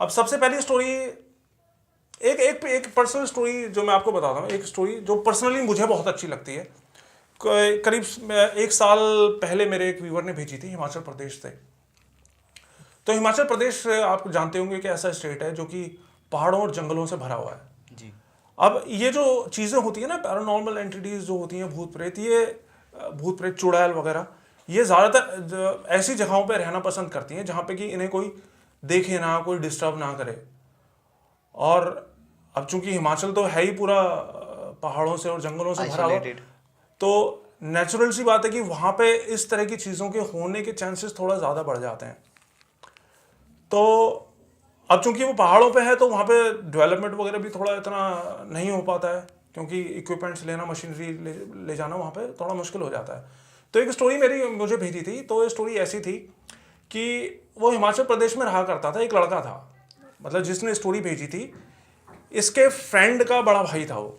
अब सबसे पहली स्टोरी, एक पर्सनल स्टोरी जो मैं आपको बताता हूँ, एक स्टोरी जो पर्सनली मुझे बहुत अच्छी लगती है। करीब 1 साल पहले मेरे एक व्यूअर ने भेजी थी, हिमाचल प्रदेश से। तो हिमाचल प्रदेश आप जानते होंगे कि ऐसा स्टेट है जो कि पहाड़ों और जंगलों से भरा हुआ है जी। अब ये जो चीज़ें होती है ना, पैरानॉर्मल एंटिटीज जो होती हैं, भूत प्रेत, ये भूत प्रेत, चुड़ैल वगैरह, ये ज़्यादातर ऐसी जगहों पे रहना पसंद करती हैं जहाँ पे कि इन्हें कोई देखे ना, कोई डिस्टर्ब ना करे। और अब चूंकि हिमाचल तो है ही पूरा पहाड़ों से और जंगलों से भरा हुआ, Isolated. तो नेचुरल सी बात है कि वहाँ पे इस तरह की चीज़ों के होने के चांसेस थोड़ा ज़्यादा बढ़ जाते हैं। तो अब चूंकि वो पहाड़ों पे है तो वहाँ पे डेवलपमेंट वगैरह भी थोड़ा इतना नहीं हो पाता है, क्योंकि इक्विपमेंट्स लेना, मशीनरी ले जाना वहाँ पे थोड़ा मुश्किल हो जाता है। तो एक स्टोरी मुझे भेजी थी। तो ये स्टोरी ऐसी थी कि वो हिमाचल प्रदेश में रहा करता था, एक लड़का था, मतलब जिसने स्टोरी भेजी थी, इसके फ्रेंड का बड़ा भाई था वो।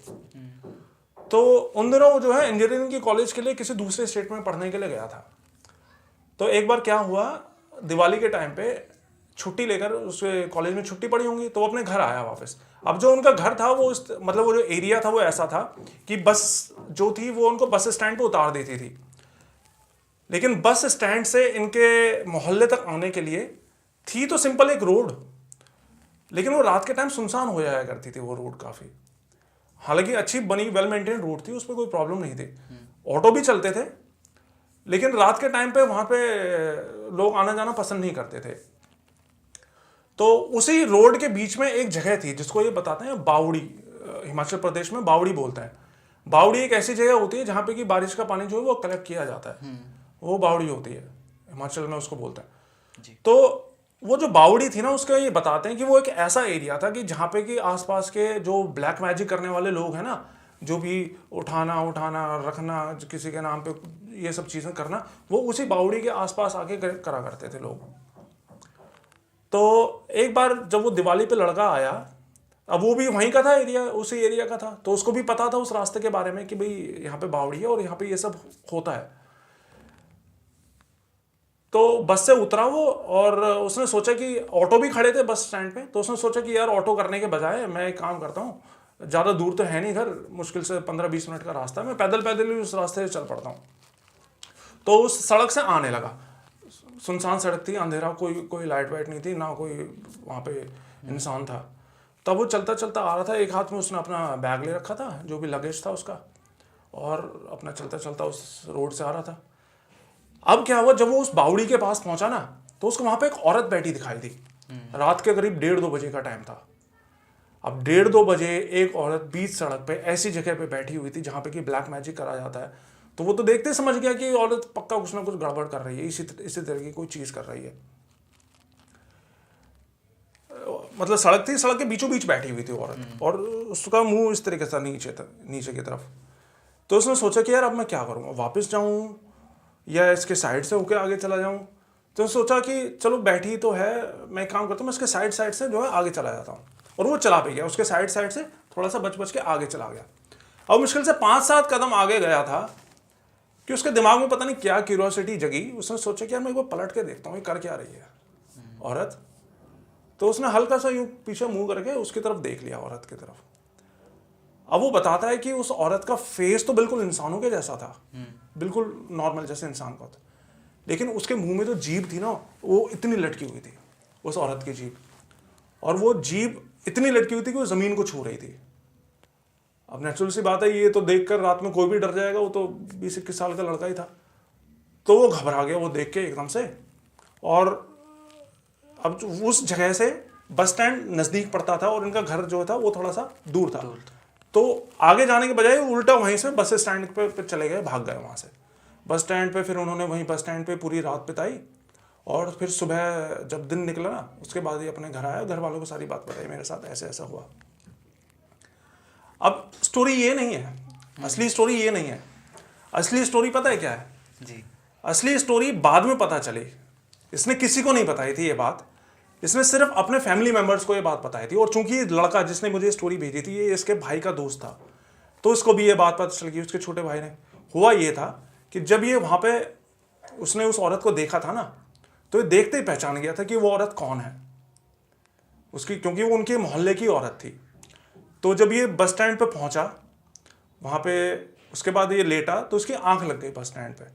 तो उन दिनों वो जो है इंजीनियरिंग की कॉलेज के लिए किसी दूसरे स्टेट में पढ़ने के लिए गया था। तो एक बार क्या हुआ, दिवाली के टाइम पे छुट्टी लेकर, उसके कॉलेज में छुट्टी पड़ी होंगी, तो वो अपने घर आया वापस। अब जो उनका घर था वो मतलब वो जो एरिया था वो ऐसा था कि बस जो थी वो उनको बस स्टैंड पे उतार देती थी, लेकिन बस स्टैंड से इनके मोहल्ले तक आने के लिए थी तो सिंपल एक रोड, लेकिन वो रात के टाइम सुनसान हो जाया करती थी वो रोड काफ़ी। हालांकि अच्छी बनी, वेल मेंटेन रोड थी, उस पर कोई प्रॉब्लम नहीं थी, ऑटो भी चलते थे, लेकिन रात के टाइम पे वहाँ पे लोग आना जाना पसंद नहीं करते थे। तो उसी रोड के बीच में एक जगह थी जिसको ये बताते हैं बावड़ी, हिमाचल प्रदेश में बावड़ी बोलते हैं। बावड़ी एक ऐसी जगह होती है जहाँ पे कि बारिश का पानी जो है वो कलेक्ट किया जाता है, वो बावड़ी होती है, हिमाचल में उसको बोलते हैं जी। तो वो जो बावड़ी थी ना, उसका ये बताते हैं कि वो एक ऐसा एरिया था कि जहाँ पे कि आसपास के जो ब्लैक मैजिक करने वाले लोग हैं ना, जो भी उठाना रखना, किसी के नाम पे ये सब चीज़ें करना, वो उसी बावड़ी के आसपास आके करा करते थे लोग। तो एक बार जब वो दिवाली पे लड़का आया, अब वो भी वहीं का था, एरिया उसी एरिया का था, तो उसको भी पता था उस रास्ते के बारे में कि भाई यहाँ पे बावड़ी है और यहाँ पे ये सब होता है। तो बस से उतरा वो, और उसने सोचा कि ऑटो भी खड़े थे बस स्टैंड पे, तो उसने सोचा कि यार ऑटो करने के बजाय मैं एक काम करता हूँ, ज़्यादा दूर तो है नहीं घर, मुश्किल से 15-20 मिनट का रास्ता है, मैं पैदल पैदल ही उस रास्ते से चल पड़ता हूँ। तो उस सड़क से आने लगा, सुनसान सड़क थी, अंधेरा, कोई लाइट वाइट नहीं थी, ना कोई वहाँ पे इंसान था। तब वो चलता चलता आ रहा था, एक हाथ में उसने अपना बैग ले रखा था, जो भी लगेज था उसका, और अपना चलता चलता उस रोड से आ रहा था। अब क्या हुआ, जब वो उस बावड़ी के पास पहुंचा ना, तो उसको वहाँ पे एक औरत बैठी दिखाई दी। रात के करीब 1:30-2 बजे का टाइम था। अब 1:30-2 बजे एक औरत बीच सड़क पे ऐसी जगह पे बैठी हुई थी जहाँ पे कि ब्लैक मैजिक करा जाता है। तो वो तो देखते समझ गया कि औरत पक्का कुछ ना कुछ गड़बड़ कर रही है, इसी तरह की कोई चीज़ कर रही है। मतलब सड़क थी, सड़क के बीचों बीच बैठी हुई थी औरत, और उसका मुंह इस तरीके से नीचे की तरफ। तो उसने सोचा कि यार अब मैं क्या करूँगा, वापस जाऊँ या इसके साइड से होकर आगे चला जाऊँ। तो सोचा कि चलो बैठी तो है, मैं काम करता हूँ, मैं इसके साइड से जो है आगे चला जाता हूँ। और वो चला भी गया, उसके साइड से थोड़ा सा बच के आगे चला गया। अब मुश्किल से 5-7 कदम आगे गया था कि उसके दिमाग में पता नहीं क्या क्यूरियोसिटी जगी। उसने सोचा कि यार मैं एक बार पलट के देखता हूँ ये कर क्या रही है औरत। तो उसने हल्का सा यूं पीछे मुंह करके उसकी तरफ देख लिया, औरत की तरफ। अब वो बताता है कि उस औरत का फेस तो बिल्कुल इंसानों के जैसा था, बिल्कुल नॉर्मल जैसे इंसान का होता, लेकिन उसके मुंह में जो जीभ थी ना, वो इतनी लटकी हुई थी, उस औरत की जीभ, और वो जीभ इतनी लटकी हुई थी कि वो ज़मीन को छू रही थी। अब नेचुरल सी बात है, ये तो देखकर रात में कोई भी डर जाएगा, वो तो 20-21 साल का लड़का ही था। तो वो घबरा गया वो देख के एकदम से। और अब उस जगह से बस स्टैंड नज़दीक पड़ता था और इनका घर जो था वो थोड़ा सा दूर था। तो आगे जाने के बजाय उल्टा वहीं से बस स्टैंड पे चले गए, भाग गए वहाँ से बस स्टैंड पे। फिर उन्होंने वहीं बस स्टैंड पे पूरी रात बिताई, और फिर सुबह जब दिन निकला ना, उसके बाद ही अपने घर आया, घर वालों को सारी बात बताई, मेरे साथ ऐसे ऐसा हुआ। अब स्टोरी ये नहीं है, असली स्टोरी ये नहीं है। असली स्टोरी पता है क्या है जी। असली स्टोरी बाद में पता चली। इसने किसी को नहीं बताई थी ये बात, इसने सिर्फ अपने फैमिली मेंबर्स को ये बात बताई थी। और चूंकि लड़का जिसने मुझे स्टोरी भेजी थी ये इसके भाई का दोस्त था, तो इसको भी ये बात पता चल गई, उसके छोटे भाई ने। हुआ ये था कि जब ये वहाँ पे उसने उस औरत को देखा था ना, तो ये देखते ही पहचान गया था कि वो औरत कौन है। उसकी, क्योंकि वो उनके मोहल्ले की औरत थी। तो जब ये बस स्टैंड पे पहुंचा, वहाँ पे उसके बाद ये लेटा तो उसकी आंख लग गई बस स्टैंड पे।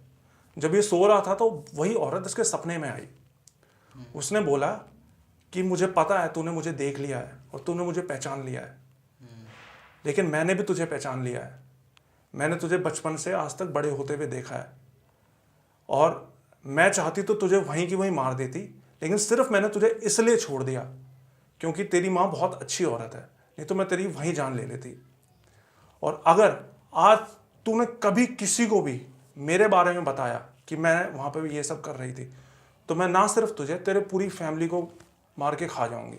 जब ये सो रहा था तो वही औरत इसके सपने में आई। उसने बोला कि मुझे पता है तूने मुझे देख लिया है और तूने मुझे पहचान लिया है, लेकिन मैंने भी तुझे पहचान लिया है। मैंने तुझे बचपन से आज तक बड़े होते हुए देखा है, और मैं चाहती तो तुझे वहीं की वहीं मार देती, लेकिन सिर्फ मैंने तुझे इसलिए छोड़ दिया क्योंकि तेरी माँ बहुत अच्छी औरत है, नहीं तो मैं तेरी वहीं जान ले लेती। और अगर आज तूने कभी किसी को भी मेरे बारे में बताया कि मैं वहाँ पे भी ये सब कर रही थी, तो मैं ना सिर्फ तुझे, तेरे पूरी फैमिली को मार के खा जाऊंगी।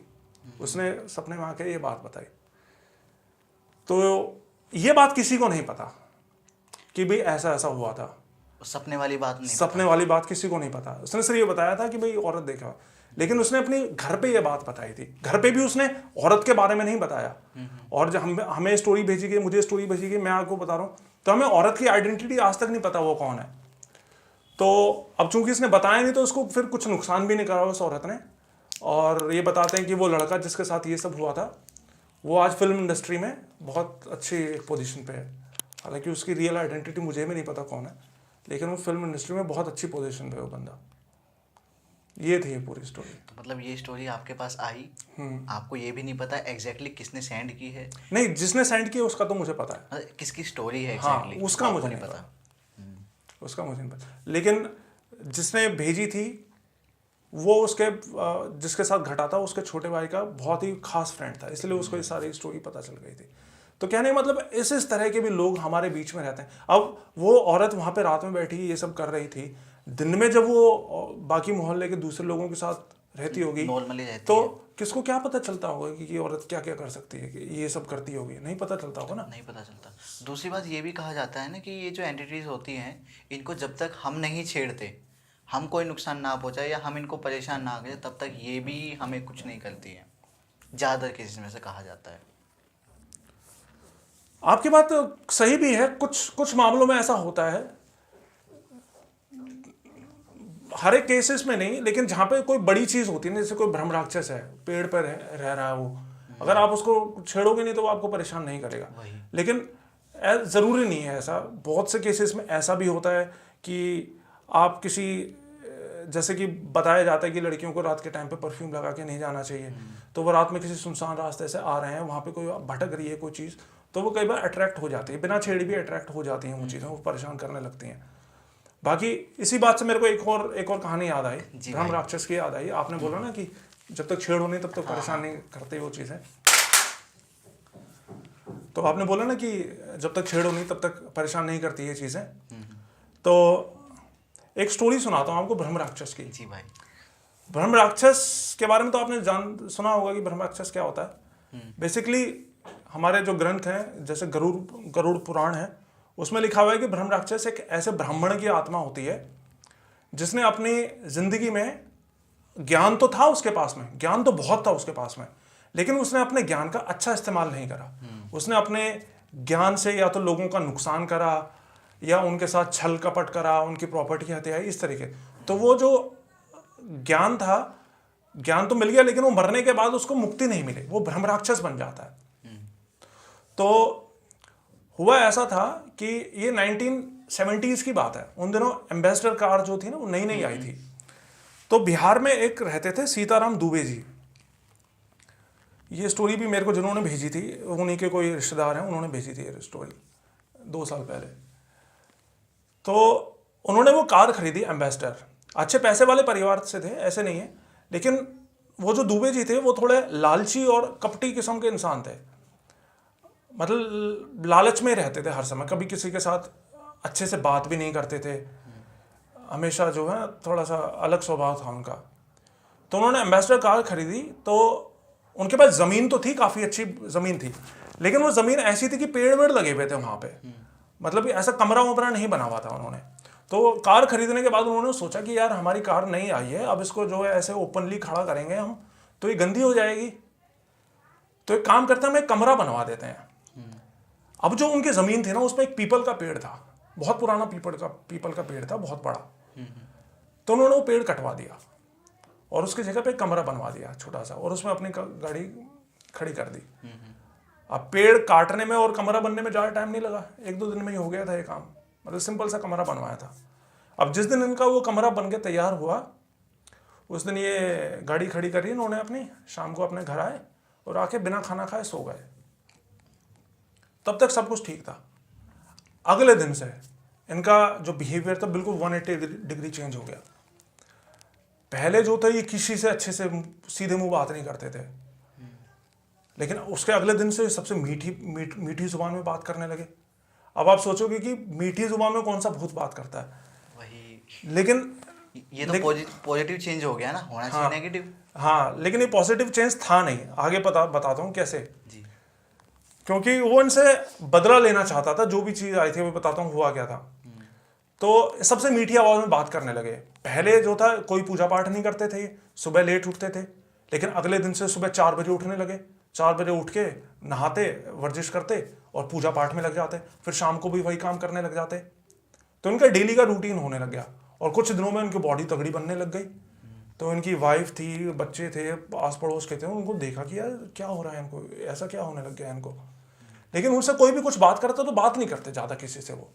उसने सपने में आके ये बात बताई। तो ये बात किसी को नहीं पता कि भाई ऐसा ऐसा हुआ था। सपने वाली बात नहीं, सपने वाली बात किसी को नहीं पता। उसने सिर्फ ये बताया था कि भाई औरत देखा, लेकिन उसने अपनी घर पे ये बात बताई थी। घर पे भी उसने औरत के बारे में नहीं बताया। और जब हमें स्टोरी भेजी गई, मुझे स्टोरी भेजी गई, मैं आपको बता रहा हूँ, तो हमें औरत की आइडेंटिटी आज तक नहीं पता वो कौन है। तो अब चूंकि इसने बताया नहीं, तो उसको फिर कुछ नुकसान भी नहीं करा उस औरत ने। और ये बताते हैं कि वो लड़का जिसके साथ ये सब हुआ था, वो आज फिल्म इंडस्ट्री में बहुत अच्छी पोजीशन पे है। हालांकि उसकी रियल आइडेंटिटी मुझे भी नहीं पता कौन है, लेकिन वो फिल्म इंडस्ट्री में बहुत अच्छी पोजीशन पे है वो बंदा। ये थी पूरी स्टोरी। तो मतलब ये स्टोरी आपके पास आई, आपको ये भी नहीं पता एग्जैक्टली किसने सेंड की है? नहीं, जिसने सेंड किया उसका तो मुझे पता है। किसकी स्टोरी है हाँ, एग्जैक्टली उसका मुझे नहीं पता। उसका मुझे नहीं पता, लेकिन जिसने भेजी थी वो उसके जिसके साथ घटा था उसके छोटे भाई का बहुत ही खास फ्रेंड था, इसलिए उसको ये सारी स्टोरी पता चल गई थी। तो कहने का मतलब इस तरह के भी लोग हमारे बीच में रहते हैं। अब वो औरत वहाँ पे रात में बैठी ये सब कर रही थी, दिन में जब वो बाकी मोहल्ले के दूसरे लोगों के साथ रहती होगी नॉर्मली रहती तो है, किसको क्या पता चलता होगा कि ये औरत क्या क्या कर सकती है, कि ये सब करती होगी, नहीं पता चलता होगा ना। नहीं पता चलता। दूसरी बात ये भी कहा जाता है ना कि ये जो एंटिटीज होती हैं, इनको जब तक हम नहीं छेड़ते, हम कोई नुकसान ना पहुंचाए या हम इनको परेशान ना करें, तब तक ये भी हमें कुछ नहीं करती हैं, ज़्यादातर केसेस में से कहा जाता है। आपकी बात सही भी है, कुछ कुछ मामलों में ऐसा होता है, हर एक केसेस में नहीं, लेकिन जहाँ पे कोई बड़ी चीज़ होती है, जैसे कोई ब्रह्म राक्षस है, पेड़ पर रह रहा है वो, अगर आप उसको छेड़ोगे नहीं तो वो आपको परेशान नहीं करेगा। लेकिन ज़रूरी नहीं है ऐसा। बहुत से केसेस में ऐसा भी होता है कि आप किसी, जैसे कि बताया जाता है कि लड़कियों को रात के टाइम पे परफ्यूम लगा के नहीं जाना चाहिए, तो वो रात में किसी सुनसान रास्ते से आ रहे हैं, वहाँ पे कोई भटक रही है कोई चीज़, तो वो कई बार अट्रैक्ट हो जाती है, बिना छेड़ी भी अट्रैक्ट हो जाती हैं वो चीज़ें, वो परेशान करने लगती हैं। बाकी इसी बात से मेरे को एक और कहानी याद आई, ब्रह्म राक्षस की याद आई। आपने बोला ना कि जब तक छेड़ो नहीं तब तक परेशान नहीं करते वो चीज़ें, तो आपने बोला ना कि जब तक छेड़ो नहीं तब तक परेशान नहीं करती ये चीज़ें। तो एक स्टोरी सुनाता हूँ आपको ब्रह्म राक्षस की। जी भाई। ब्रह्म राक्षस के बारे में तो आपने सुना होगा कि ब्रह्म राक्षस क्या होता है। बेसिकली हमारे जो ग्रंथ हैं, जैसे गरुड़ पुराण है, उसमें लिखा हुआ है कि ब्रह्म राक्षस एक ऐसे ब्राह्मण की आत्मा होती है जिसने अपनी जिंदगी में, ज्ञान तो था उसके पास में, ज्ञान तो बहुत था उसके पास में, लेकिन उसने अपने ज्ञान का अच्छा इस्तेमाल नहीं करा। उसने अपने ज्ञान से या तो लोगों का नुकसान करा या उनके साथ छल कपट करा, उनकी प्रॉपर्टी हत्याई, इस तरीके। तो वो जो ज्ञान था, ज्ञान तो मिल गया, लेकिन वो मरने के बाद उसको मुक्ति नहीं मिली, वो ब्रह्म राक्षस बन जाता है। तो हुआ ऐसा था कि ये 1970s की बात है। उन दिनों एम्बेसडर कार जो थी ना वो नई नई आई थी। तो बिहार में एक रहते थे सीताराम दुबे जी। ये स्टोरी भी मेरे को जिन्होंने भेजी थी, उन्हीं के कोई रिश्तेदार हैं, उन्होंने भेजी थी ये स्टोरी 2 साल पहले। तो उन्होंने वो कार खरीदी एम्बेसडर, अच्छे पैसे वाले परिवार से थे, ऐसे नहीं है, लेकिन वो जो दुबे जी थे वो थोड़े लालची और कपटी किस्म के इंसान थे। मतलब लालच में रहते थे हर समय, कभी किसी के साथ अच्छे से बात भी नहीं करते थे, हमेशा जो है थोड़ा सा अलग स्वभाव था उनका। तो उन्होंने एम्बेसडर कार खरीदी। तो उनके पास ज़मीन तो थी, काफ़ी अच्छी ज़मीन थी, लेकिन वो ज़मीन ऐसी थी कि पेड़ वेड़ लगे हुए थे वहाँ पे, मतलब कि ऐसा कमरा वमरा नहीं बना हुआ था उन्होंने। तो कार खरीदने के बाद उन्होंने सोचा कि यार हमारी कार नई आई है, अब इसको जो है ऐसे ओपनली खड़ा करेंगे हम तो ये गंदी हो जाएगी, तो एक काम करते हैं, हम एक कमरा बनवा देते हैं। अब जो उनकी ज़मीन थी ना उसमें एक पीपल का पेड़ था, बहुत पुराना पीपल का पेड़ था, बहुत बड़ा। तो उन्होंने वो पेड़ कटवा दिया और उसकी जगह पे एक कमरा बनवा दिया छोटा सा, और उसमें अपनी गाड़ी खड़ी कर दी। अब पेड़ काटने में और कमरा बनने में ज़्यादा टाइम नहीं लगा, 1-2 दिन में ही हो गया था ये काम। मतलब सिंपल सा कमरा बनवाया था। अब जिस दिन इनका वो कमरा बन के तैयार हुआ, उस दिन ये गाड़ी खड़ी करी इन्होंने अपनी, शाम को अपने घर आए और आके बिना खाना खाए सो गए। तब तक सब कुछ ठीक था। अगले दिन से इनका जो बिहेवियर था बिल्कुल 180 डिग्री चेंज हो गया। पहले जो था ये किसी से अच्छे से सीधे मुंह बात नहीं करते थे, लेकिन उसके अगले दिन से सबसे मीठी जुबान में बात करने लगे। अब आप सोचोगे कि मीठी जुबान में कौन सा भूत बात करता है, वही। लेकिन ये तो पॉजिटिव चेंज हो गया ना, होना चाहिए नेगेटिव। हाँ, लेकिन ये पॉजिटिव चेंज था नहीं। आगे बताता हूँ कैसे। जी। क्योंकि वो इनसे बदला लेना चाहता था, जो भी चीज़ आई थी वो बताता हूँ हुआ क्या था। तो सबसे मीठी आवाज़ में बात करने लगे। पहले जो था कोई पूजा पाठ नहीं करते थे, सुबह लेट उठते थे, लेकिन अगले दिन से सुबह 4 बजे उठने लगे। 4 बजे उठ के नहाते, वर्जिश करते और पूजा पाठ में लग जाते। फिर शाम को भी वही काम करने लग जाते। तो इनका डेली का रूटीन होने लग गया, और कुछ दिनों में इनकी बॉडी तगड़ी बनने लग गई। तो इनकी वाइफ थी, बच्चे थे, आस पड़ोस के थे, उनको देखा कि यार क्या हो रहा है इनको, ऐसा क्या होने लग गया इनको। लेकिन उनसे कोई भी कुछ बात करता तो बात नहीं करते ज़्यादा किसी से। वो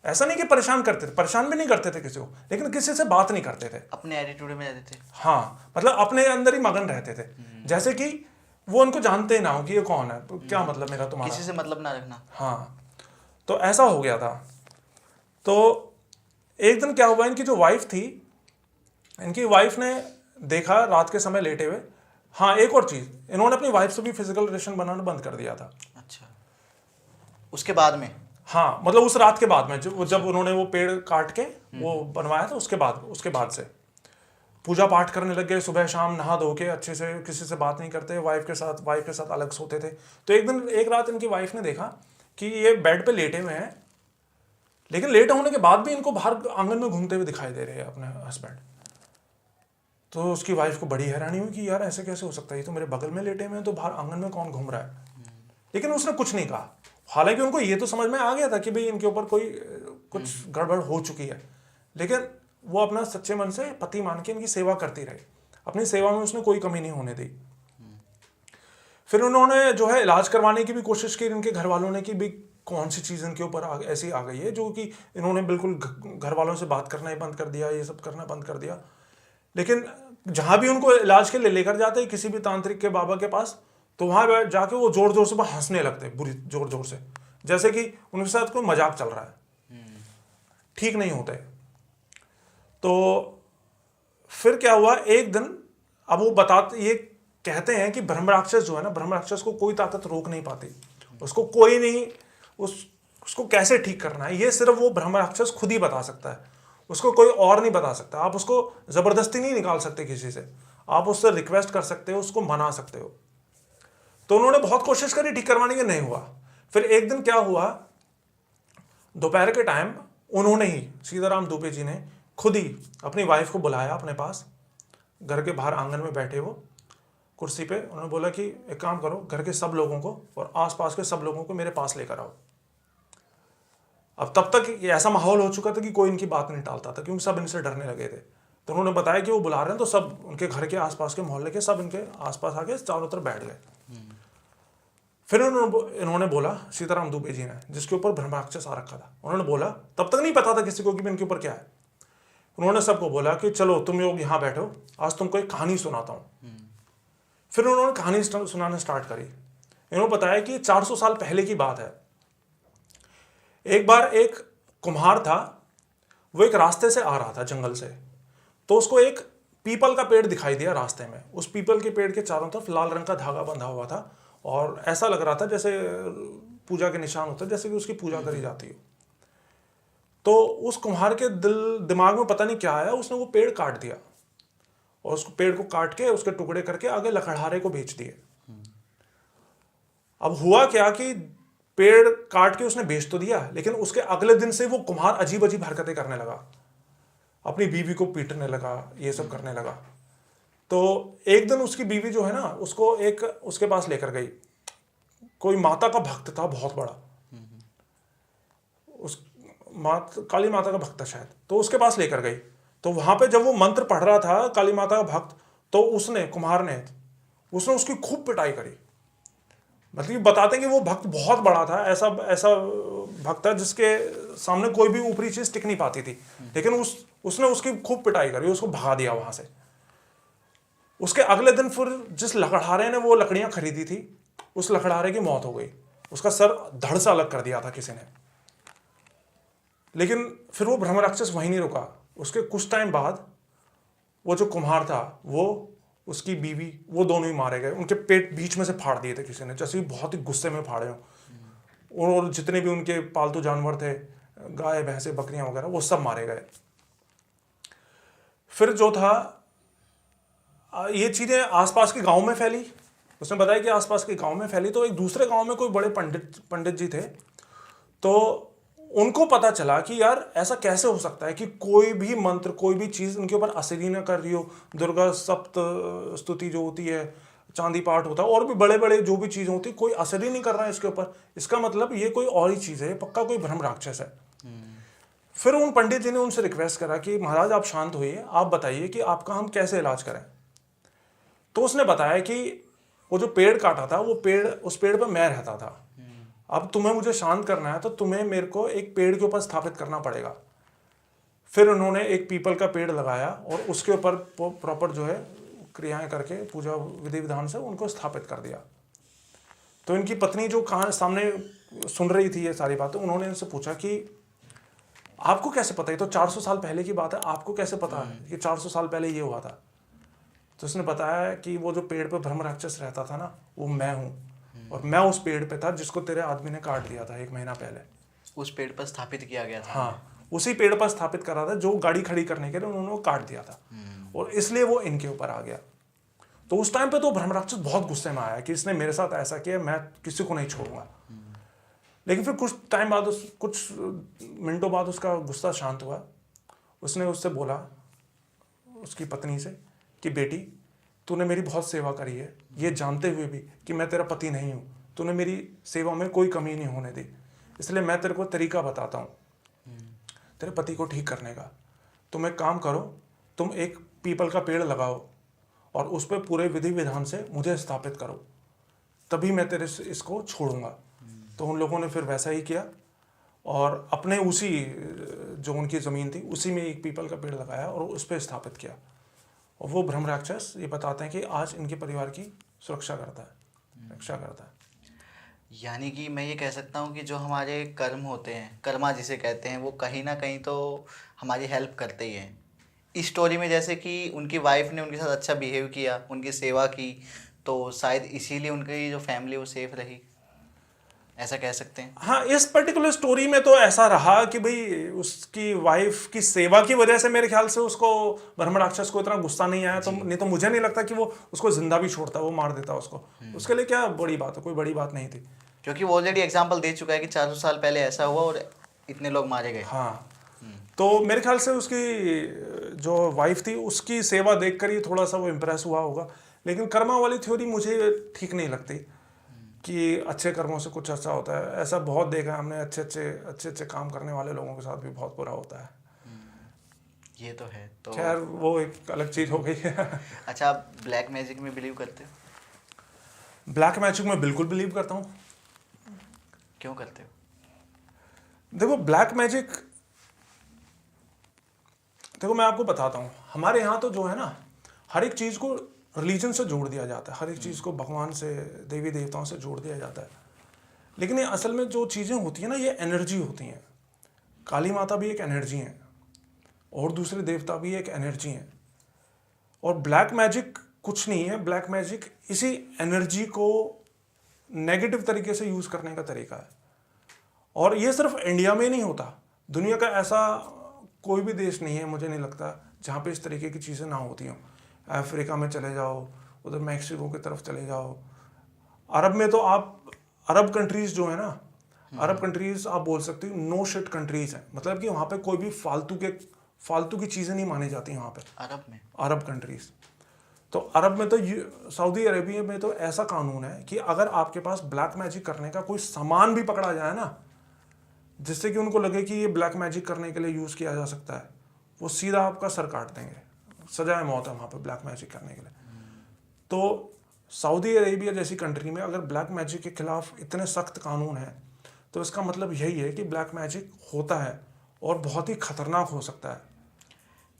ऐसा नहीं कि परेशान करते थे, परेशान भी नहीं करते थे किसी को, लेकिन किसी से बात नहीं करते थे, अपने एटीट्यूड में रहते थे। हाँ, मतलब अपने अंदर ही मगन रहते थे, जैसे कि वो उनको जानते ना हो कि ये कौन है, तो क्या मतलब मेरा तुम्हारा, किसी से मतलब ना रखना। हाँ। तो ऐसा हो गया था। तो एक दिन क्या हुआ, इनकी जो वाइफ थी, इनकी वाइफ ने देखा रात के समय लेटे हुए। हाँ, एक और चीज़, इन्होंने अपनी वाइफ से भी फिजिकल रिलेशन बनाना बंद कर दिया था। अच्छा, उसके बाद में? हाँ, मतलब उस रात के बाद में, जब उन्होंने वो पेड़ काट के वो बनवाया था, उसके बाद से पूजा पाठ करने लग गए। सुबह शाम नहा धो के अच्छे से, किसी से बात नहीं करते, वाइफ के साथ अलग सोते थे। तो एक रात इनकी वाइफ ने देखा कि ये बेड पे लेटे हुए हैं, लेकिन लेटे होने के बाद भी इनको बाहर आंगन में घूमते हुए दिखाई दे रहे हैं अपने हस्बैंड। तो उसकी वाइफ को बड़ी हैरानी हुई कि यार ऐसे कैसे हो सकता है, ये तो मेरे बगल में लेटे हुए हैं, तो बाहर आंगन में कौन घूम रहा है। लेकिन उसने कुछ नहीं कहा। हालांकि उनको ये तो समझ में आ गया था कि भाई इनके ऊपर कोई कुछ गड़बड़ हो चुकी है, लेकिन वो अपना सच्चे मन से पति मान के इनकी सेवा करती रही। अपनी सेवा में उसने कोई कमी नहीं होने दी। फिर उन्होंने जो है इलाज करवाने की भी कोशिश की, इनके घर वालों ने, कि भाई कौन सी चीज़ इनके ऊपर ऐसी आ गई है जो कि इन्होंने बिल्कुल घर वालों से बात करना ही बंद कर दिया, ये सब करना बंद कर दिया। लेकिन जहाँ भी उनको इलाज के लिए लेकर जाते किसी भी तांत्रिक के बाबा के पास, तो वहाँ जाके वो जोर जोर से हंसने लगते, बुरी जोर जोर से, जैसे कि उनके साथ कोई मजाक चल रहा है, ठीक नहीं होते। तो फिर क्या हुआ, एक दिन, अब वो ये कहते हैं कि ब्रह्म राक्षस जो है ना, ब्रह्म राक्षस को कोई ताकत रोक नहीं पाती, उसको कोई नहीं, उसको कैसे ठीक करना है ये सिर्फ वो ब्रह्म राक्षस खुद ही बता सकता है, उसको कोई और नहीं बता सकता। आप उसको ज़बरदस्ती नहीं निकाल सकते किसी से, आप उससे रिक्वेस्ट कर सकते हो, उसको मना सकते हो। तो उन्होंने बहुत कोशिश करी ठीक करवाने की, नहीं हुआ। फिर एक दिन क्या हुआ, दोपहर के टाइम उन्होंने ही, सीताराम दुबे जी ने खुद ही अपनी वाइफ को बुलाया अपने पास, घर के बाहर आंगन में बैठे वो कुर्सी पे। उन्होंने बोला कि एक काम करो, घर के सब लोगों को और आसपास के सब लोगों को मेरे पास लेकर आओ। अब तब तक ऐसा माहौल हो चुका था कि कोई इनकी बात नहीं टालता था, क्योंकि सब इनसे डरने लगे थे। तो उन्होंने बताया कि वो बुला रहे हैं, तो सब उनके घर के आसपास के मोहल्ले के सब इनके आसपास आके चारों तरफ बैठ गए। फिर इन्होंने बोला, सीताराम दुबे जी ने, जिसके ऊपर ब्रह्म राक्षस आ रखा था, उन्होंने बोला, तब तक नहीं पता था किसी को कि इनके ऊपर क्या है। उन्होंने सबको बोला कि चलो तुम लोग यहाँ बैठो, आज तुमको एक कहानी सुनाता हूँ। फिर उन्होंने कहानी सुनाना स्टार्ट करी। इन्होंने बताया कि 400 साल पहले की बात है। एक बार एक कुम्हार था, वो एक रास्ते से आ रहा था जंगल से, तो उसको एक पीपल का पेड़ दिखाई दिया रास्ते में। उस पीपल के पेड़ के चारों तरफ लाल रंग का धागा बंधा हुआ था, और ऐसा लग रहा था जैसे पूजा के निशान होते, जैसे कि उसकी पूजा करी जाती हो। तो उस कुम्हार के दिमाग में पता नहीं क्या आया, उसने वो पेड़ काट दिया, और उस पेड़ को काट के उसके टुकड़े करके आगे लकड़हारे को बेच दिए। अब हुआ क्या कि पेड़ काट के उसने बेच तो दिया, लेकिन उसके अगले दिन से वो कुम्हार अजीब अजीब हरकतें करने लगा, अपनी बीवी को पीटने लगा, ये सब करने लगा। तो एक दिन उसकी बीवी जो है ना, उसको उसके पास लेकर गई। कोई माता का भक्त था बहुत बड़ा, काली माता का भक्त था शायद, तो उसके पास लेकर गई। तो वहां पे जब वो मंत्र पढ़ रहा था काली माता का भक्त, तो उसने कुम्हार ने उसने उसकी खूब पिटाई करी। मतलब ये बताते हैं कि वो भक्त बहुत बड़ा था, ऐसा ऐसा भक्त था जिसके सामने कोई भी ऊपरी चीज टिक नहीं पाती थी, लेकिन उसने उसकी खूब पिटाई करी, उसको भगा दिया वहां से। उसके अगले दिन फिर जिस लकड़हारे ने वो लकड़ियां खरीदी थी, उस लकड़हारे की मौत हो गई, उसका सर धड़ से अलग कर दिया था किसी ने। लेकिन फिर वो ब्रह्म राक्षस वहीं नहीं रुका, उसके कुछ टाइम बाद वो जो कुम्हार था, वो उसकी बीवी, वो दोनों ही मारे गए। उनके पेट बीच में से फाड़ दिए थे किसी ने, जैसे बहुत ही गुस्से में फाड़े हों। और जितने भी उनके पालतू जानवर थे, गाय भैंसे बकरियां वगैरह, वो सब मारे गए। फिर जो था, ये चीजें आसपास के गांव में फैली। उसने बताया कि आसपास के गांव में फैली, तो एक दूसरे गांव में कोई बड़े पंडित जी थे, तो उनको पता चला कि यार ऐसा कैसे हो सकता है कि कोई भी मंत्र, कोई भी चीज उनके ऊपर असर ही ना कर रही हो। दुर्गा सप्त स्तुति जो होती है, चांदी पाठ होता है, और भी बड़े बड़े जो भी चीज होती है, कोई असर ही नहीं कर रहा है इसके ऊपर। इसका मतलब ये कोई और ही चीज है, ये पक्का कोई ब्रह्म राक्षस है। फिर उन पंडित जी ने उनसे रिक्वेस्ट करा कि महाराज आप शांत होइए, आप बताइए कि आपका हम कैसे इलाज करें। तो उसने बताया कि वो जो पेड़ काटा था, वो पेड़, उस पेड़ पर मैं रहता था। अब तुम्हें मुझे शांत करना है तो तुम्हें मेरे को एक पेड़ के ऊपर स्थापित करना पड़ेगा। फिर उन्होंने एक पीपल का पेड़ लगाया और उसके ऊपर प्रॉपर जो है क्रियाएं करके, पूजा विधि विधान से उनको स्थापित कर दिया। तो इनकी पत्नी जो कहाँ सामने सुन रही थी ये सारी बातें, उन्होंने इनसे पूछा कि आपको कैसे पता, ये तो 400 साल पहले की बात है, आपको कैसे पता है कि 400 साल पहले ये हुआ था। तो उसने बताया कि वो जो पेड़ पे ब्रह्म राक्षस रहता था ना, वो मैं हूँ, और मैं उस पेड़ पे था जिसको तेरे आदमी ने काट दिया था 1 महीना पहले। उस पेड़ पर स्थापित किया गया था। हाँ, उसी पेड़ पर स्थापित करा था जो गाड़ी खड़ी करने के लिए उन्होंने वो काट दिया था, और इसलिए वो इनके ऊपर आ गया। तो उस टाइम पे तो ब्रह्म राक्षस बहुत गुस्से में आया कि इसने मेरे साथ ऐसा किया, मैं किसी को नहीं छोड़ूंगा। लेकिन फिर कुछ टाइम बाद, कुछ मिनटों बाद उसका गुस्सा शांत हुआ। उसने उससे बोला, उसकी पत्नी से, कि बेटी तूने मेरी बहुत सेवा करी है, ये जानते हुए भी कि मैं तेरा पति नहीं हूँ, तूने मेरी सेवा में कोई कमी नहीं होने दी, इसलिए मैं तेरे को तरीका बताता हूँ तेरे पति को ठीक करने का। तुम एक काम करो, तुम एक पीपल का पेड़ लगाओ और उस पर पूरे विधि विधान से मुझे स्थापित करो, तभी मैं तेरे से इसको छोड़ूंगा। तो उन लोगों ने फिर वैसा ही किया और अपने उसी जो उनकी ज़मीन थी उसी में एक पीपल का पेड़ लगाया और उस पर स्थापित किया। और वो ब्रह्म राक्षस ये बताते हैं कि आज इनके परिवार की सुरक्षा करता है, रक्षा करता है। यानी कि मैं ये कह सकता हूँ कि जो हमारे कर्म होते हैं, कर्मा जिसे कहते हैं, वो कहीं ना कहीं तो हमारी हेल्प करते ही हैं। इस स्टोरी में जैसे कि उनकी वाइफ ने उनके साथ अच्छा बिहेव किया, उनकी सेवा की, तो शायद इसीलिए उनकी जो फैमिली वो सेफ रही, ऐसा कह सकते हैं। हाँ, इस पर्टिकुलर स्टोरी में तो ऐसा रहा कि भाई उसकी वाइफ की सेवा की वजह से मेरे ख्याल से उसको, ब्रह्म राक्षस को इतना गुस्सा नहीं आया। तो नहीं तो मुझे नहीं लगता कि वो उसको जिंदा भी छोड़ता, वो मार देता उसको। उसके लिए क्या बड़ी बात है, कोई बड़ी बात नहीं थी। क्योंकि वो ऑलरेडी एग्जाम्पल दे चुका है कि 400 साल पहले ऐसा हुआ और इतने लोग मारे गए। हाँ, तो मेरे ख्याल से उसकी जो वाइफ थी उसकी सेवा देखकर ही थोड़ा सा वो इम्प्रेस हुआ होगा। लेकिन कर्मा वाली थ्योरी मुझे ठीक नहीं लगती कि अच्छे कर्मों से कुछ अच्छा होता है। ऐसा बहुत देखा है हमने, अच्छे अच्छे काम करने वाले लोगों के साथ भी बहुत बुरा होता है। ये तो है। तो खैर वो एक अलग चीज हो गई है। अच्छा, आप ब्लैक मैजिक में बिलीव करते हो? ब्लैक मैजिक में बिल्कुल बिलीव करता हूँ। क्यों करते हो? देखो ब्लैक मैजिक, देखो मैं आपको बताता हूँ, हमारे यहाँ तो जो है ना, हर एक चीज़ को रिलीजन से जोड़ दिया जाता है, हर एक चीज़ को भगवान से, देवी देवताओं से जोड़ दिया जाता है। लेकिन ये असल में जो चीज़ें होती हैं ना, ये एनर्जी होती हैं। काली माता भी एक एनर्जी है और दूसरे देवता भी एक एनर्जी है। और ब्लैक मैजिक कुछ नहीं है, ब्लैक मैजिक इसी एनर्जी को नेगेटिव तरीके से यूज़ करने का तरीका है। और ये सिर्फ इंडिया में नहीं होता, दुनिया का ऐसा कोई भी देश नहीं है, मुझे नहीं लगता, जहाँ पे इस तरीके की चीज़ें ना होती हों। अफ्रीका में चले जाओ, उधर मैक्सिको की तरफ चले जाओ, अरब में तो आप, अरब कंट्रीज़ जो है ना, अरब कंट्रीज़ आप बोल सकते हो नो शिट कंट्रीज़ हैं। मतलब कि वहाँ पे कोई भी फालतू की चीज़ें नहीं मानी जाती वहाँ पे, अरब में, अरब कंट्रीज़। तो अरब में तो, सऊदी अरेबिया में तो ऐसा कानून है कि अगर आपके पास ब्लैक मैजिक करने का कोई सामान भी पकड़ा जाए ना, जिससे कि उनको लगे कि ये ब्लैक मैजिक करने के लिए यूज़ किया जा सकता है, वो सीधा आपका सर काट देंगे। सजाए मौत है वहाँ पे ब्लैक मैजिक करने के लिए। तो सऊदी अरेबिया जैसी कंट्री में अगर ब्लैक मैजिक के खिलाफ इतने सख्त कानून हैं तो इसका मतलब यही है कि ब्लैक मैजिक होता है और बहुत ही खतरनाक हो सकता है।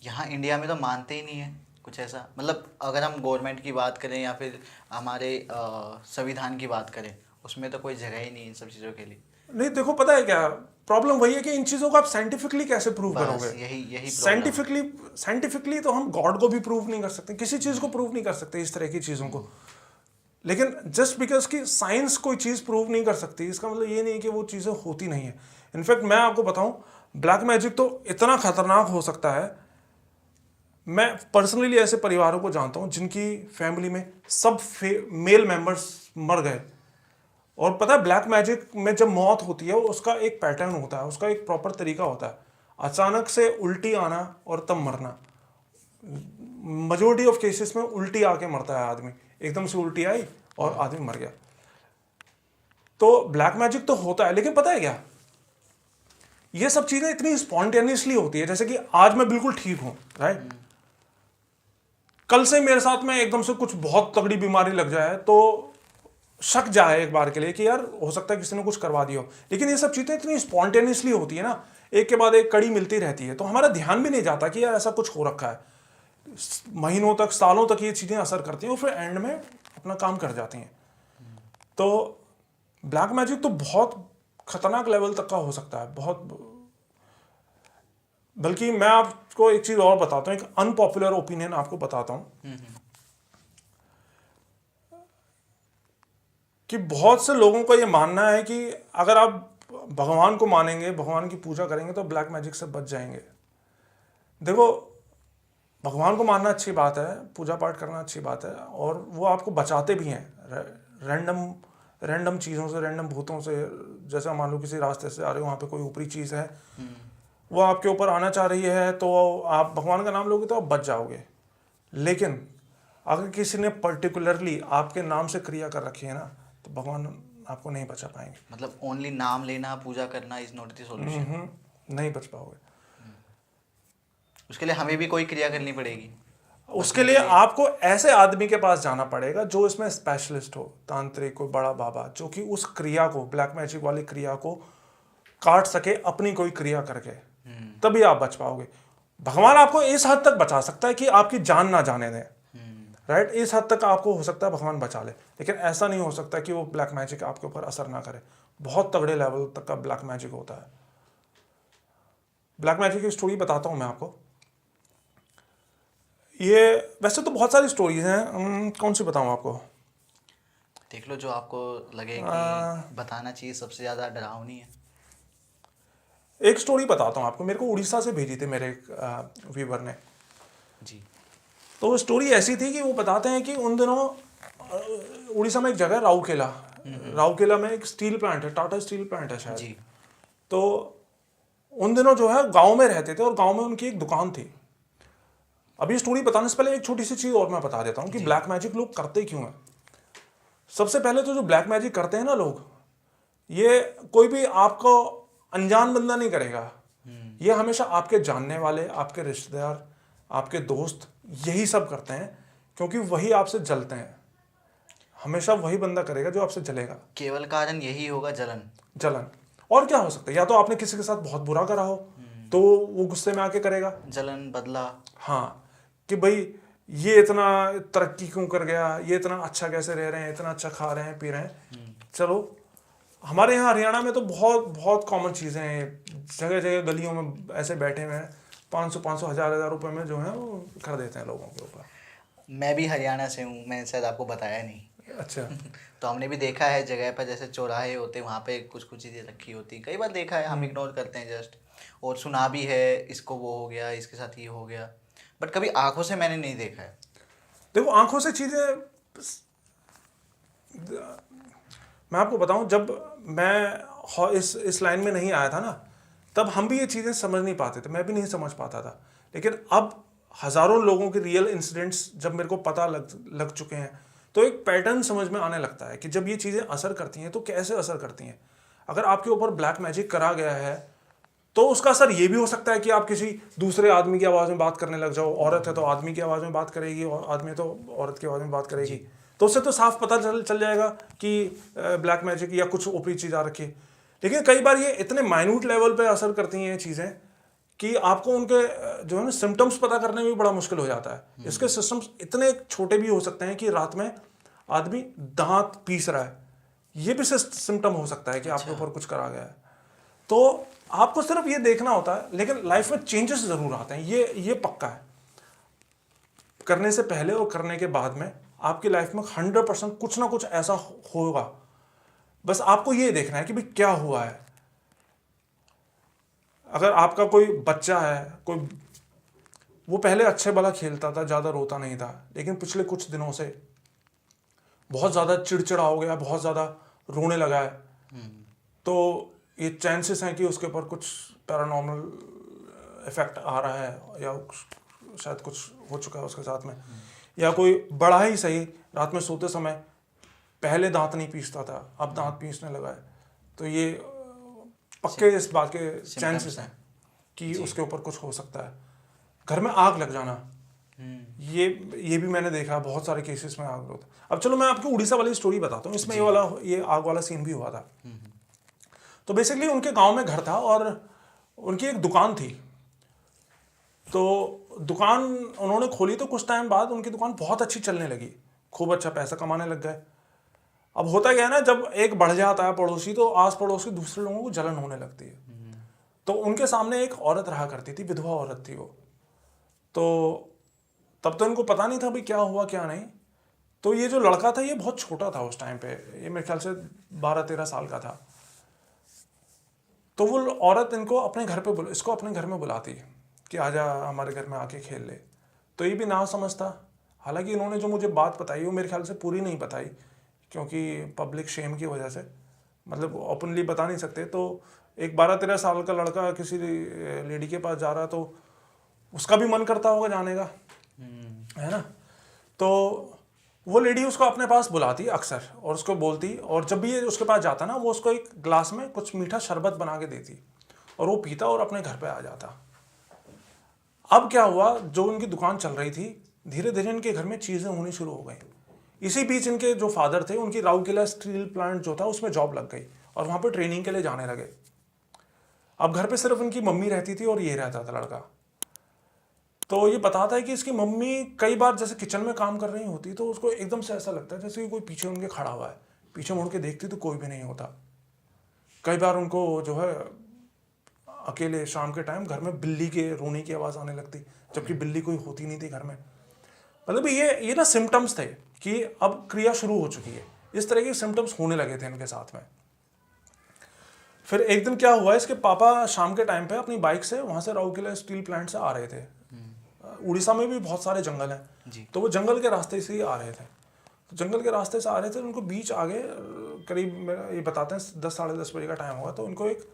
यहाँ इंडिया में तो मानते ही नहीं है कुछ ऐसा, मतलब अगर हम गवर्नमेंट की बात करें या फिर हमारे संविधान की बात करें, उसमें तो कोई जगह ही नहीं इन सब चीज़ों के लिए। नहीं देखो, पता है क्या प्रॉब्लम वही है कि इन चीज़ों को आप साइंटिफिकली कैसे प्रूव बस करोगे। यही प्रॉब्लम। साइंटिफिकली तो हम गॉड को भी प्रूव नहीं कर सकते, किसी चीज़ को प्रूव नहीं कर सकते इस तरह की चीज़ों को। लेकिन जस्ट बिकॉज कि साइंस कोई चीज़ प्रूव नहीं कर सकती इसका मतलब ये नहीं कि वो चीज़ें होती नहीं है। इनफैक्ट मैं आपको बताऊं, ब्लैक मैजिक तो इतना खतरनाक हो सकता है। मैं पर्सनली ऐसे परिवारों को जानता हूं जिनकी फैमिली में सब मेल मेंबर्स मर गए। और पता है मेजर मैजिक में जब मौत होती है उसका एक पैटर्न होता है, उसका एक प्रॉपर तरीका होता है। अचानक से उल्टी आना और तब मरना। मेजोरिटी ऑफ केसेस में उल्टी आके मरता है आदमी, एकदम से उल्टी आई और आदमी मर गया। तो ब्लैक मैजिक तो होता है, लेकिन पता है क्या, ये सब चीजें इतनी स्पॉन्टेनियसली होती है। जैसे कि आज मैं बिल्कुल ठीक हूं, राइट, कल से मेरे साथ में एकदम से कुछ बहुत तगड़ी बीमारी लग जाए तो शक जाए एक बार के लिए कि यार हो सकता है किसी ने कुछ करवा दिया हो। लेकिन ये सब चीजें इतनी स्पॉन्टेनियसली होती है ना, एक के बाद एक कड़ी मिलती रहती है, तो हमारा ध्यान भी नहीं जाता कि यार ऐसा कुछ हो रखा है। महीनों तक, सालों तक ये चीजें असर करती हैं और फिर एंड में अपना काम कर जाती हैं। तो ब्लैक मैजिक तो बहुत खतरनाक लेवल तक का हो सकता है, बहुत। बल्कि मैं आपको एक चीज और बताता हूँ, एक अनपॉपुलर ओपिनियन आपको बताता हूँ कि बहुत से लोगों का ये मानना है कि अगर आप भगवान को मानेंगे, भगवान की पूजा करेंगे तो ब्लैक मैजिक से बच जाएंगे। देखो, भगवान को मानना अच्छी बात है, पूजा पाठ करना अच्छी बात है, और वो आपको बचाते भी हैं रैंडम चीज़ों से, रैंडम भूतों से। जैसे मान लो किसी रास्ते से आ रहे हो, वहाँ पे कोई ऊपरी चीज़ है, वो आपके ऊपर आना चाह रही है, तो आप भगवान का नाम लोगे तो आप बच जाओगे। लेकिन अगर किसी ने पर्टिकुलरली आपके नाम से क्रिया कर रखी है ना, तो भगवान आपको नहीं बचा पाएंगे। मतलब ओनली नाम लेना, पूजा करना इज नॉट द सॉल्यूशन। नहीं बच पाओगे। उसके लिए हमें भी कोई क्रिया करनी पड़ेगी। उसके लिए आपको ऐसे आदमी के पास जाना पड़ेगा जो इसमें स्पेशलिस्ट हो, तांत्रिक, कोई बड़ा बाबा, जो कि उस क्रिया को, ब्लैक मैजिक वाली क्रिया को काट सके अपनी कोई क्रिया करके, तभी आप बच पाओगे। भगवान आपको इस हद तक बचा सकता है कि आपकी जान ना जाने दें, राइट, इस हद तक आपको हो सकता है भगवान बचा ले। लेकिन ऐसा नहीं हो सकता कि वो ब्लैक मैजिक आपके ऊपर असर ना करे। बहुत तगड़े लेवल तक का ब्लैक मैजिक होता है। ब्लैक मैजिक की स्टोरी बताता हूं मैं आपको। ये वैसे तो बहुत सारी स्टोरीज हैं, कौन सी बताऊं आपको। देख लो जो आपको लगे कि बताना चाहिए, सबसे ज़्यादा डरावनी है। एक स्टोरी बताता हूं आपको, मेरे को उड़ीसा से भेजी थी मेरे एक व्यूवर ने जी। तो वो स्टोरी ऐसी थी कि वो बताते हैं कि उन दिनों उड़ीसा में एक जगह राउरकेला, राउरकेला में एक स्टील प्लांट है, टाटा स्टील प्लांट है शायद। जी। तो उन दिनों जो है गांव में रहते थे और गांव में उनकी एक दुकान थी। अब ये स्टोरी बताने से पहले एक छोटी सी चीज और मैं बता देता हूँ कि ब्लैक मैजिक लोग करते क्यों हैं। सबसे पहले तो जो ब्लैक मैजिक करते हैं ना लोग, ये कोई भी आपको अनजान बंदा नहीं करेगा। ये हमेशा आपके जानने वाले, आपके रिश्तेदार, आपके दोस्त, यही सब करते हैं, क्योंकि वही आपसे जलते हैं। हमेशा वही बंदा करेगा जो आपसे जलेगा। केवल कारण यही होगा, जलन। और क्या हो सकता है, या तो आपने किसी के साथ बहुत बुरा करा हो तो वो गुस्से में आके करेगा, जलन, बदला। हाँ, कि भाई ये इतना तरक्की क्यों कर गया, ये इतना अच्छा कैसे रह रहे हैं, इतना अच्छा खा रहे हैं, पी रहे हैं। चलो, हमारे यहाँ हरियाणा में तो बहुत बहुत कॉमन चीज़ें हैं, जगह जगह गलियों में ऐसे बैठे हुए हैं, 500 1000 रुपए में जो है वो कर देते हैं लोगों के ऊपर। मैं भी हरियाणा से हूँ, मैंने शायद आपको बताया नहीं। अच्छा। तो हमने भी देखा है जगह पर, जैसे चौराहे होते हैं वहाँ पे कुछ कुछ चीज़ें रखी होती, कई बार देखा है, हम इग्नोर करते हैं जस्ट, और सुना भी है इसको वो हो गया, इसके साथ ये हो गया, बट कभी आंखों से मैंने नहीं देखा है। देखो, आंखों से चीज़ें, मैं आपको बताऊं, जब मैं इस लाइन में नहीं आया था ना, तब हम भी ये चीज़ें समझ नहीं पाते थे, मैं भी नहीं समझ पाता था। लेकिन अब हज़ारों लोगों के रियल इंसिडेंट्स जब मेरे को पता लग चुके हैं, तो एक पैटर्न समझ में आने लगता है कि जब ये चीज़ें असर करती हैं तो कैसे असर करती हैं। अगर आपके ऊपर ब्लैक मैजिक करा गया है तो उसका असर ये भी हो सकता है कि आप किसी दूसरे आदमी की आवाज़ में बात करने लग जाओ। औरत है तो आदमी की आवाज़ में बात करेगी, और आदमी है तो औरत की आवाज़ में बात करेगी। तो उससे तो साफ पता चल जाएगा कि ब्लैक मैजिक या कुछ ऊपरी चीज़ आ रखी है। लेकिन कई बार ये इतने माइन्यूट लेवल पे असर करती हैं ये चीज़ें कि आपको उनके जो है ना सिम्टम्स पता करने में भी बड़ा मुश्किल हो जाता है। इसके सिस्टम्स इतने छोटे भी हो सकते हैं कि रात में आदमी दांत पीस रहा है, ये भी सिम्टम हो सकता है कि आपके ऊपर कुछ करा गया है। तो आपको सिर्फ ये देखना होता है, लेकिन लाइफ में चेंजेस जरूर आते हैं, ये पक्का है। करने से पहले और करने के बाद में आपकी लाइफ में 100% कुछ ना कुछ ऐसा होगा। बस आपको ये देखना है कि भाई क्या हुआ है। अगर आपका कोई बच्चा है, कोई वो पहले अच्छे भला खेलता था, ज़्यादा रोता नहीं था, लेकिन पिछले कुछ दिनों से बहुत ज़्यादा चिड़चिड़ा हो गया, बहुत ज़्यादा रोने लगा है, तो ये चांसेस हैं कि उसके ऊपर कुछ पैरानॉर्मल इफेक्ट आ रहा है, या शायद कुछ हो चुका है उसके साथ में। या कोई बड़ा ही सही रात में सोते समय पहले दांत नहीं पीसता था, अब दांत पीसने लगा है, तो ये पक्के इस बात के चांसेस हैं कि उसके ऊपर कुछ हो सकता है। घर में आग लग जाना, ये भी मैंने देखा, बहुत सारे केसेस में आग होता है। अब चलो मैं आपको उड़ीसा वाली स्टोरी बताता हूँ, इसमें ये आग वाला सीन भी हुआ था। तो बेसिकली उनके गांव में घर था और उनकी एक दुकान थी। तो दुकान उन्होंने खोली, तो कुछ टाइम बाद उनकी दुकान बहुत अच्छी चलने लगी, खूब अच्छा पैसा कमाने लग गए। अब होता क्या है ना, जब एक बढ़ जाता है पड़ोसी, तो आस पड़ोस के दूसरे लोगों को जलन होने लगती है। तो उनके सामने एक औरत रहा करती थी, विधवा औरत थी वो। तो तब तो इनको पता नहीं था भाई क्या हुआ क्या नहीं। तो ये जो लड़का था ये बहुत छोटा था उस टाइम पे, ये मेरे ख्याल से 12-13 साल का था। तो वो औरत इसको अपने घर में बुलाती कि आजा हमारे घर में आके खेल ले। तो ये भी ना समझता। हालांकि इन्होंने जो मुझे बात बताई वो मेरे ख्याल से पूरी नहीं बताई, क्योंकि पब्लिक शेम की वजह से, मतलब ओपनली बता नहीं सकते। तो एक 12-13 साल का लड़का किसी लेडी के पास जा रहा, तो उसका भी मन करता होगा जाने का, है ना। तो वो लेडी उसको अपने पास बुलाती अक्सर और उसको बोलती, और जब भी ये उसके पास जाता ना, वो उसको एक ग्लास में कुछ मीठा शरबत बना के देती और वो पीता और अपने घर पे आ जाता। अब क्या हुआ, जो उनकी दुकान चल रही थी, धीरे धीरे इनके घर में चीज़ें होनी शुरू हो गई। इसी बीच इनके जो फादर थे, उनकी राउरकेला स्टील प्लांट जो था उसमें जॉब लग गई और वहाँ पर ट्रेनिंग के लिए जाने लगे। अब घर पे सिर्फ उनकी मम्मी रहती थी और ये रहता था लड़का। तो ये बताता है कि इसकी मम्मी कई बार जैसे किचन में काम कर रही होती, तो उसको एकदम से ऐसा लगता है जैसे कि कोई पीछे उनके खड़ा हुआ है। पीछे मुड़ के देखती तो कोई भी नहीं होता। कई बार उनको जो है अकेले शाम के टाइम घर में बिल्ली के रोने की आवाज़ आने लगती, जबकि बिल्ली कोई होती नहीं थी घर में। मतलब ये ना सिम्टम्स थे कि अब क्रिया शुरू हो चुकी है। इस तरह के सिम्टम्स होने लगे थे इनके साथ में। फिर एक दिन क्या हुआ, इसके पापा शाम के टाइम पे अपनी बाइक से वहाँ से राउरकेला स्टील प्लांट से आ रहे थे। उड़ीसा में भी बहुत सारे जंगल हैं, तो वो जंगल के रास्ते से ही आ रहे थे। तो जंगल के रास्ते से आ रहे थे, उनको बीच आगे करीब ये बताते हैं 10-10:30 बजे का टाइम हुआ, तो उनको एक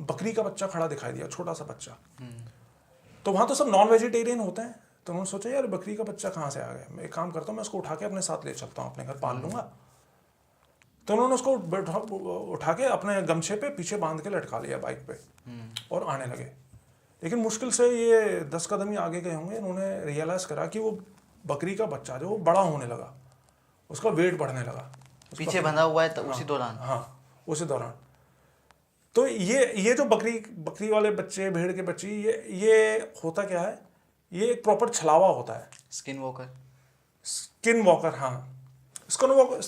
बकरी का बच्चा खड़ा दिखाई दिया, छोटा सा बच्चा। तो वहाँ तो सब नॉन वेजिटेरियन होते हैं, तो उन्होंने सोचा यार बकरी का बच्चा कहाँ से आ गया, मैं एक काम करता हूँ, मैं उसको उठा के अपने साथ ले चलता हूँ, अपने घर पाल लूँगा। तो उन्होंने उसको उठा के अपने गमछे पे पीछे बांध के लटका लिया बाइक पे और आने लगे। लेकिन मुश्किल से ये 10 कदम ही आगे गए होंगे, इन्होंने रियलाइज़ करा कि वो बकरी का बच्चा जो वो बड़ा होने लगा, उसका वेट बढ़ने लगा, पीछे बंधा हुआ है तो उसी दौरान। हाँ, उसी दौरान। तो ये जो बकरी वाले बच्चे, भेड़ के बच्चे, ये होता क्या है, ये एक प्रॉपर छलावा होता है, स्किन वॉकर। Skin walker. हाँ, स्किन वॉकर